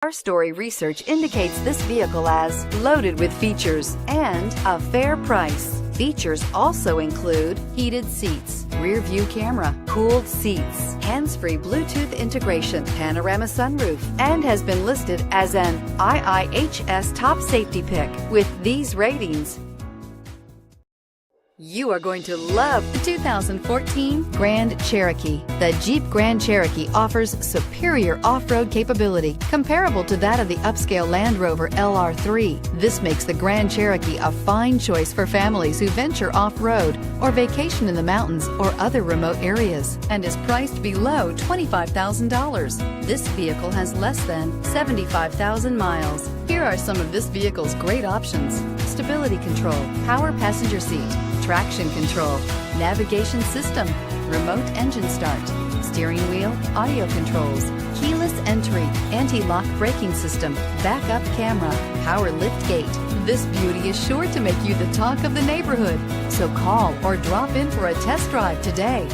Our story research indicates this vehicle as loaded with features and a fair price. Features also include heated seats, rear view camera, cooled seats, hands-free Bluetooth integration, panorama sunroof, and has been listed as an IIHS top safety pick. With these ratings, you are going to love the 2014 Grand Cherokee. The Jeep Grand Cherokee offers superior off-road capability comparable to that of the upscale Land Rover LR3. This makes the Grand Cherokee a fine choice for families who venture off-road or vacation in the mountains or other remote areas, and is priced below $25,000. This vehicle has less than 75,000 miles. Here are some of this vehicle's great options: stability control, power passenger seat, traction control, navigation system, remote engine start, steering wheel audio controls, keyless entry, anti-lock braking system, backup camera, power lift gate. This beauty is sure to make you the talk of the neighborhood. So call or drop in for a test drive today.